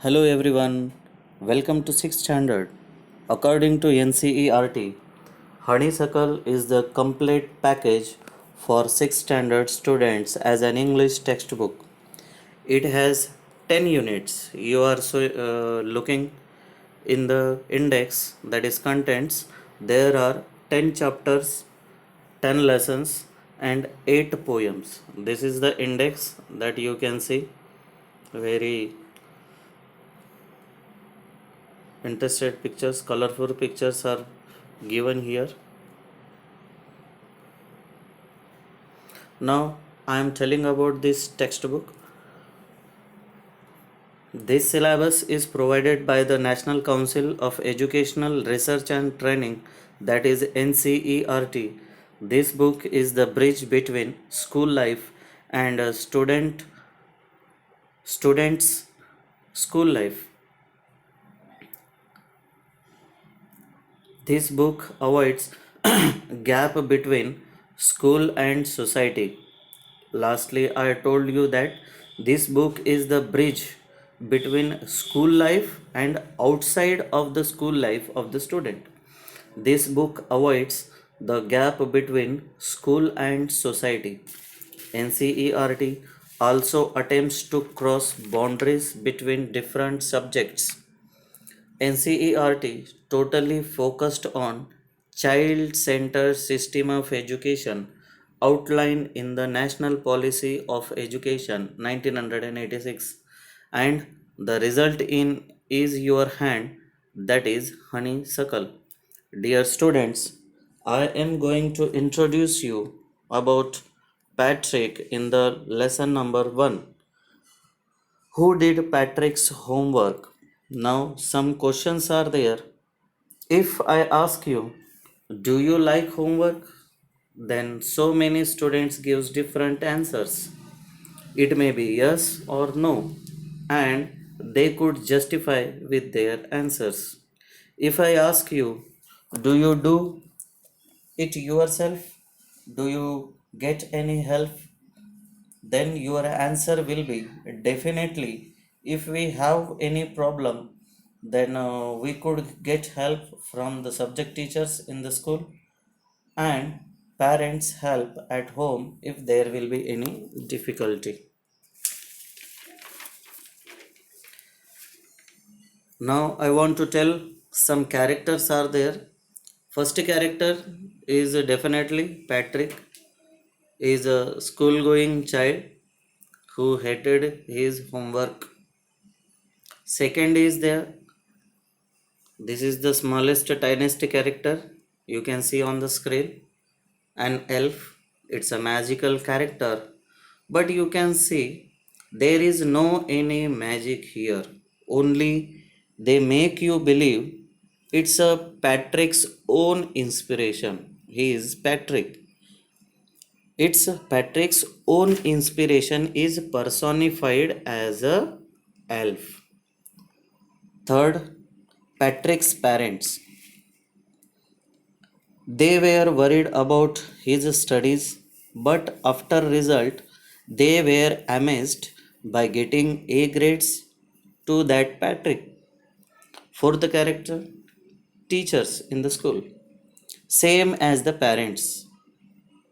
Hello everyone, welcome to 6th standard. According to NCERT, Honeysuckle is the complete package for 6th standard students as an English textbook. It has 10 units. You are looking in the index, that is contents. There are 10 chapters, 10 lessons and 8 poems. This is the index that you can see. Very interested pictures, colorful pictures are given here. Now I am telling about this textbook. This syllabus is provided by the National Council of Educational Research and Training, that is NCERT. This book is the bridge between school life and students school life. This book avoids gap between school and society. Lastly, I told you that this book is the bridge between school life and outside of the school life of the student. This book avoids the gap between school and society. NCERT also attempts to cross boundaries between different subjects. NCERT totally focused on child-centered system of education outlined in the National Policy of Education 1986, and the result in is your hand, that is honeysuckle. Dear students, I am going to introduce you about Patrick in the lesson number 1. Who did Patrick's homework? Now some questions are there. If I ask you, do you like homework? Then so many students gives different answers. It may be yes or no, and they could justify with their answers. If I ask you, do you do it yourself? Do you get any help? Then your answer will be definitely. If we have any problem, then we could get help from the subject teachers in the school and parents help at home if there will be any difficulty. Now I want to tell some characters are there. First character is definitely Patrick. Is a school going child who hated his homework. Second is there, this is the smallest, tiniest character you can see on the screen. An elf. It's a magical character, but you can see there is no any magic here. Only they make you believe it's a Patrick's own inspiration. He is Patrick. It's Patrick's own inspiration is personified as a elf. Third, Patrick's parents. They were worried about his studies, but after result, they were amazed by getting A grades to that Patrick. Fourth character, teachers in the school. Same as the parents.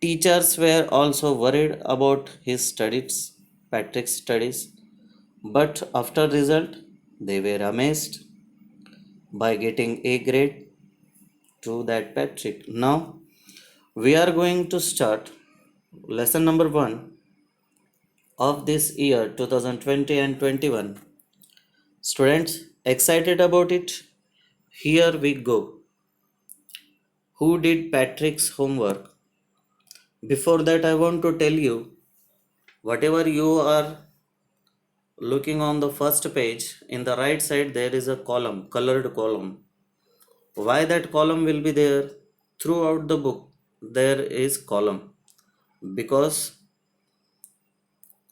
Teachers were also worried about his studies, Patrick's studies, but after result, they were amazed by getting A grade to that Patrick. Now, we are going to start lesson number 1 of this year 2020 and 21. Students, excited about it? Here we go. Who did Patrick's homework? Before that, I want to tell you whatever you are looking on the first page, in the right side, there is a column, colored column. Why that column will be there? Throughout the book, there is column. Because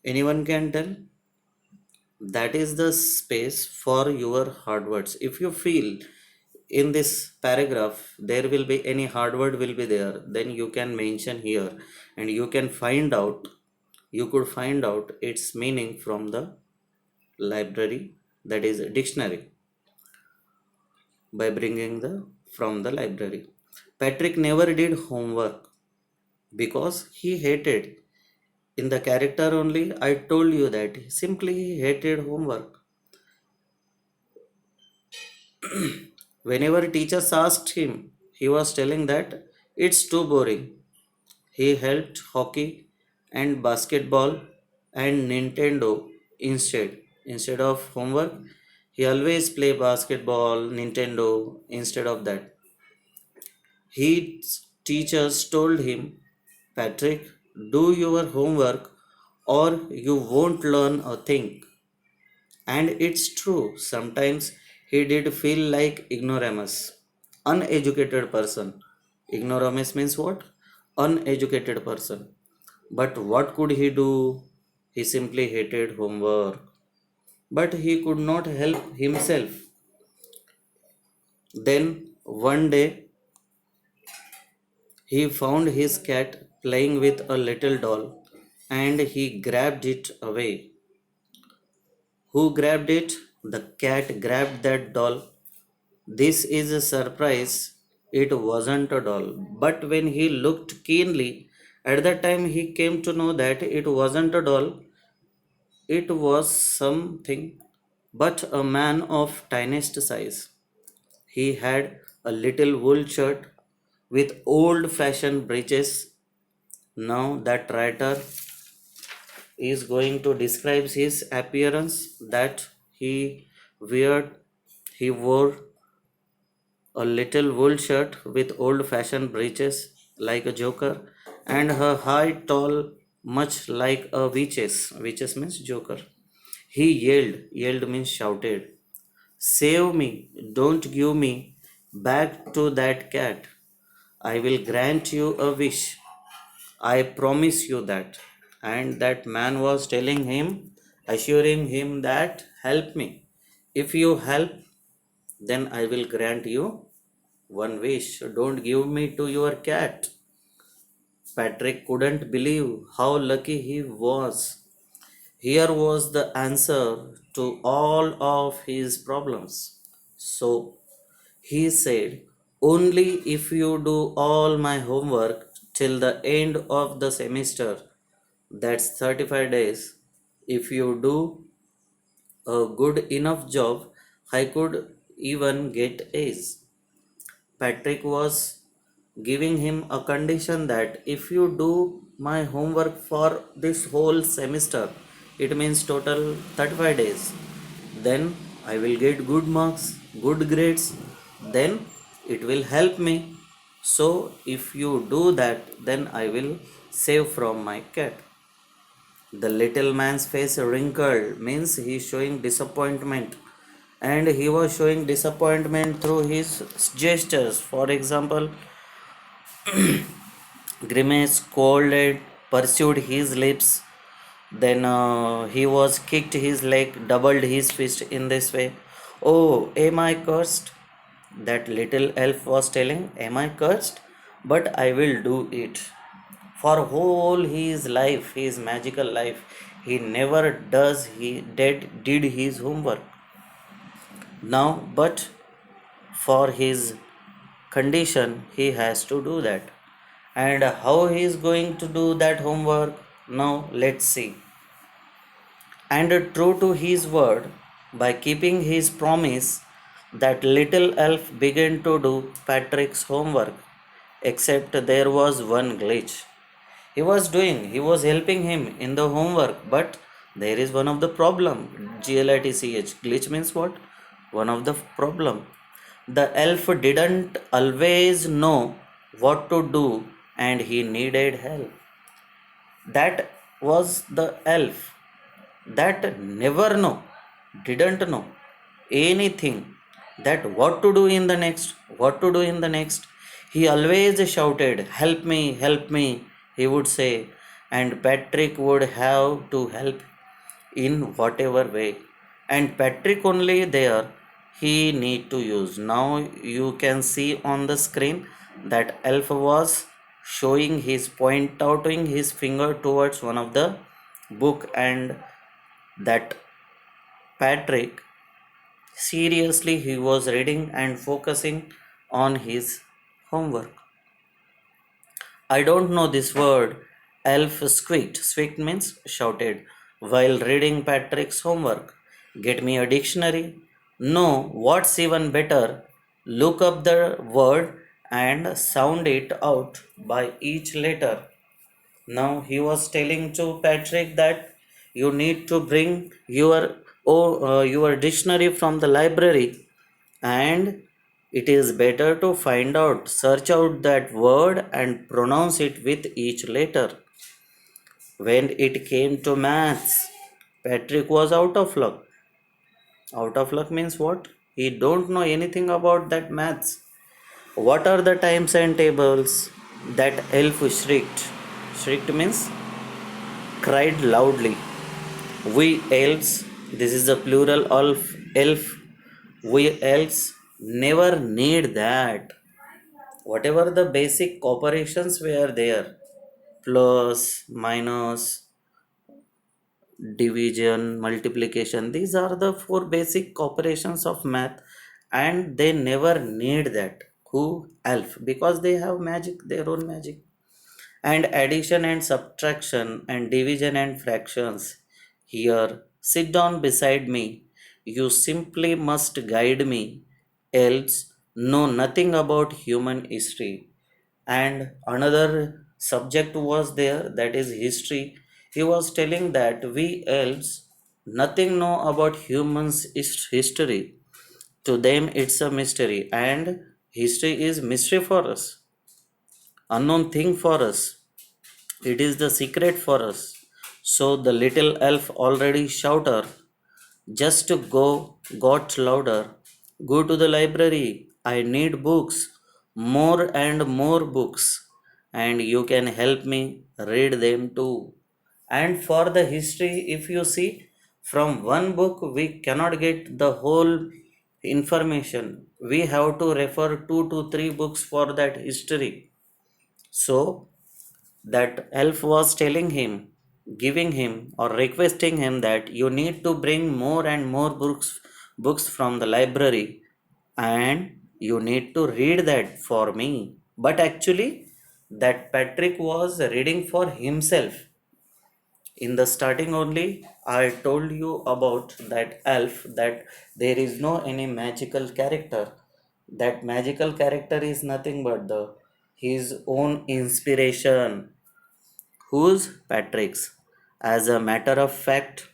anyone can tell? That is the space for your hard words. If you feel in this paragraph there will be any hard word will be there, then you can mention here and you can find out, you could find out its meaning from the library that is dictionary, by bringing the from the library. Patrick never did homework because he hated. In the character only, I told you that simply he hated homework. Whenever teachers asked him, he was telling that it's too boring. He helped hockey and basketball and Nintendo instead. Instead of homework, he always play basketball, Nintendo instead of that. His teachers told him, Patrick, do your homework or you won't learn a thing. And it's true, sometimes he did feel like ignoramus, uneducated person. Ignoramus means what? Uneducated person. But what could he do? He simply hated homework. But he could not help himself. Then one day he found his cat playing with a little doll and he grabbed it away. Who grabbed it? The cat grabbed that doll. This is a surprise. It wasn't a doll. But when he looked keenly, at that time he came to know that it wasn't a doll, it was something but a man of tiniest size. He had a little wool shirt with old fashioned breeches. Now that writer is going to describe his appearance that weared he wore a little wool shirt with old fashioned breeches like a joker, and her height tall much like a witches means joker. He yelled means shouted, save me, don't give me back to that cat. I will grant you a wish, I promise you that. And that man was telling him, assuring him that help me, if you help, then I will grant you one wish. Don't give me to your cat. Patrick couldn't believe how lucky he was. Here was the answer to all of his problems. So he said, only if you do all my homework till the end of the semester, that's 35 days, if you do a good enough job, I could even get A's. Patrick was giving him a condition that if you do my homework for this whole semester, it means total 35 days, then I will get good marks, good grades, then it will help me. So, if you do that, then I will save from my cat. The little man's face wrinkled, means he is showing disappointment, and he was showing disappointment through his gestures. For example, grimace, scolded, pursued his lips. Then he was kicked his leg, doubled his fist in this way. Oh, am I cursed? That little elf was telling, am I cursed? But I will do it. For whole his life, his magical life, he never did his homework. Now, but for his condition, he has to do that. And how he is going to do that homework? Now, let's see. And true to his word, by keeping his promise, that little elf began to do Patrick's homework. Except there was one glitch. He was helping him in the homework, but there is one of the problem. GLITCH. Glitch means what? One of the problem. The elf didn't always know what to do and he needed help. That was the elf that never know, didn't know anything, that what to do in the next, what to do in the next. He always shouted, help me, he would say, and Patrick would have to help in whatever way. And Patrick only there he need to use. Now you can see on the screen that elf was showing his pointing his finger towards one of the book, and that Patrick Seriously, he was reading and focusing on his homework. I don't know this word. Elf squeaked. Squeaked means shouted while reading Patrick's homework. Get me a dictionary. No, what's even better? Look up the word and sound it out by each letter. Now he was telling to Patrick that you need to bring your dictionary from the library, and it is better to find out, search out that word and pronounce it with each letter. When it came to maths, Patrick was out of luck. Out of luck means what? He don't know anything about that maths. What are the times and tables? That elf shrieked. Shrieked means cried loudly. We elves, this is the plural of elf, we elves never need that. Whatever the basic operations were there, plus, minus, division, multiplication, these are the four basic operations of math, and they never need that. Who? Elf, because they have magic, their own magic. And addition and subtraction and division and fractions. Here, sit down beside me. You simply must guide me, else know nothing about human history. And another subject was there, that is history. He was telling that we elves nothing know about humans history. To them it's a mystery, and history is mystery for us, unknown thing for us. It is the secret for us. So the little elf already shouter, just to go got louder. Go to the library. I need books. More and more books. And you can help me read them too. And for the history, if you see, from one book we cannot get the whole information. We have to refer 2 to 3 books for that history. So that elf was telling him, giving him or requesting him that you need to bring more and more books from the library, and you need to read that for me. But actually, that Patrick was reading for himself. In the starting only, I told you about that elf, that there is no any magical character. That magical character is nothing but the his own inspiration. Whose? Patrick's. As a matter of fact,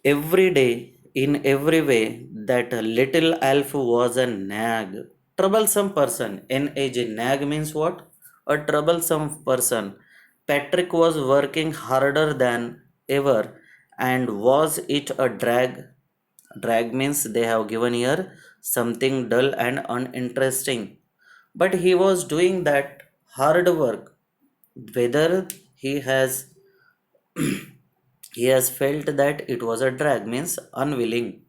every day, in every way, that little elf was a nag. Troublesome person. N-A-G. Nag means what? A troublesome person. Patrick was working harder than ever, and was it a drag? Drag means they have given here something dull and uninteresting. But he was doing that hard work, whether he has he has felt that it was a drag means unwilling.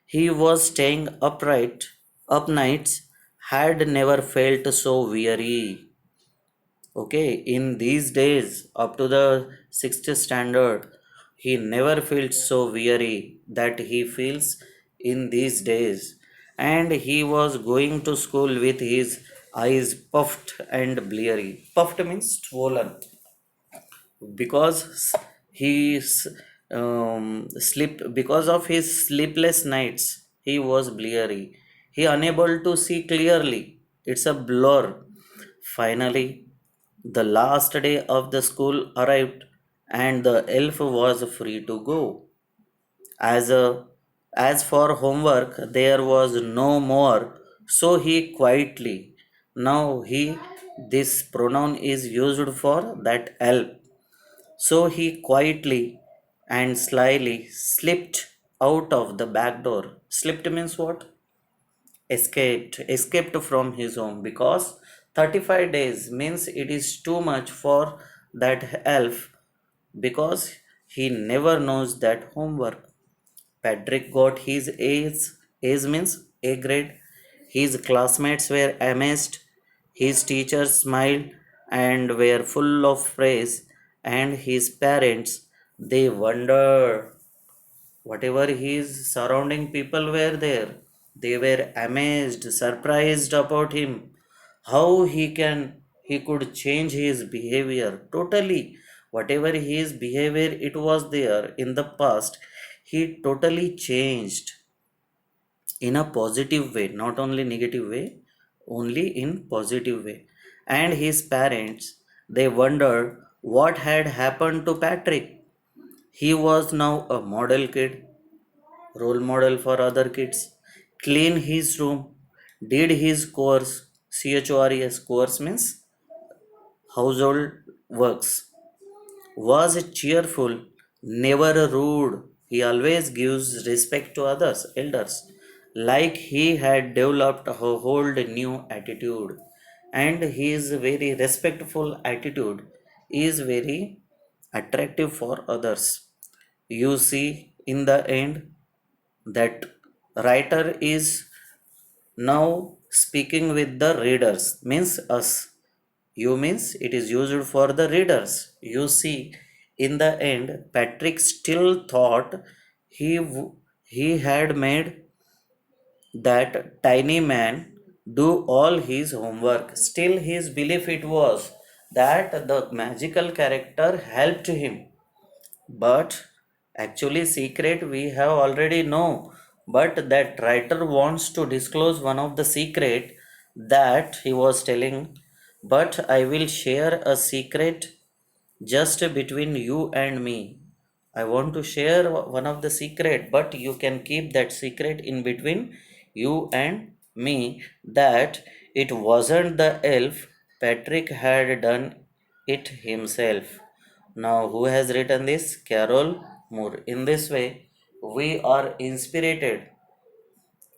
He was staying upright up nights, had never felt so weary. Okay, in these days, up to the sixth standard, he never felt so weary that he feels in these days. And he was going to school with his eyes puffed and bleary. Puffed means swollen, because he slept, because of his sleepless nights. He was bleary, he unable to see clearly, it's a blur. Finally, the last day of the school arrived, and the elf was free to go. As a as for homework, there was no more, so he quietly, now he, this pronoun is used for that elf, so he quietly and slyly slipped out of the back door. Slipped means what? Escaped from his home, because 35 days means it is too much for that elf, because he never knows that homework. Patrick got his A's. A's means A grade. His classmates were amazed. His teachers smiled and were full of praise. And his parents, they wondered whatever his surrounding people were there, they were amazed, surprised about him, how he could change his behavior totally. Whatever his behavior it was there in the past, he totally changed in a positive way, not only negative way, only in positive way. And his parents, they wondered what had happened to Patrick. He was now a model kid, role model for other kids, clean his room, did his chores. CHORES, chores means household works, was cheerful, never rude. He always gives respect to others, elders, like he had developed a whole new attitude. And his very respectful attitude is very attractive for others. You see, in the end, that writer is now speaking with the readers, means us. You means it is used for the readers. You see, in the end, Patrick still thought he had made that tiny man do all his homework. Still his belief it was that the magical character helped him. But actually, secret we have already know. But that writer wants to disclose one of the secret that he was telling. But I will share a secret just between you and me. I want to share one of the secret, but you can keep that secret in between you and me. That it wasn't the elf. Patrick had done it himself. Now, who has written this? Carol Moore. In this way, we are inspired.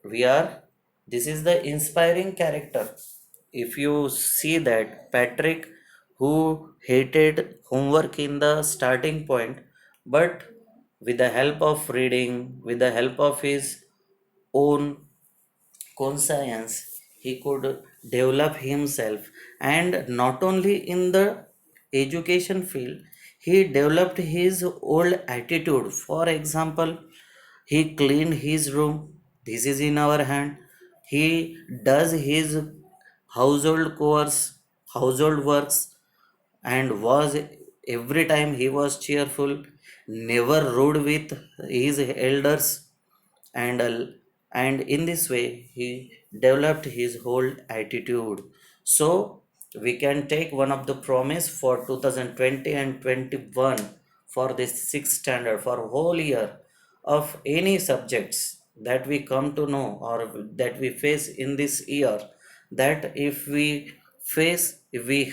We are, this is the inspiring character. If you see that Patrick, who hated homework in the starting point, but with the help of reading, with the help of his own conscience, he could develop himself. And not only in the education field, he developed his old attitude. For example, he cleaned his room, this is in our hand. He does his household chores, household works, and was every time he was cheerful, never rude with his elders. And uh, and in this way he developed his whole attitude. So we can take one of the promise for 2020 and 21 for this sixth standard, for whole year of any subjects that we come to know or that we face in this year, that if we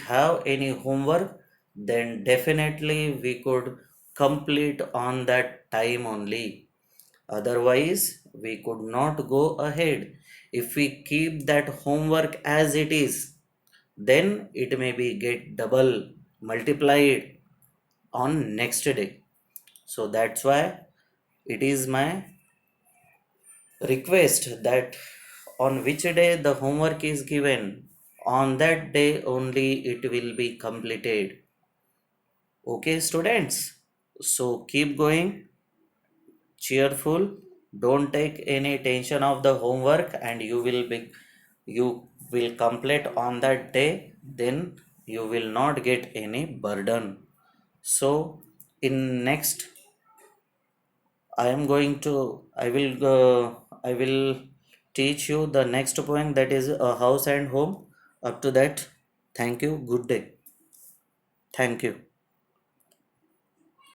have any homework, then definitely we could complete on that time only. Otherwise, we could not go ahead. If we keep that homework as it is, then it may be get double multiplied on next day. So that's why it is my request that on which day the homework is given, on that day only it will be completed. Okay, students. So keep going, cheerful, don't take any tension of the homework, and you will complete on that day. Then you will not get any burden. So in next, I will teach you the next point, that is a house and home. Up to that, thank you, good day, thank you.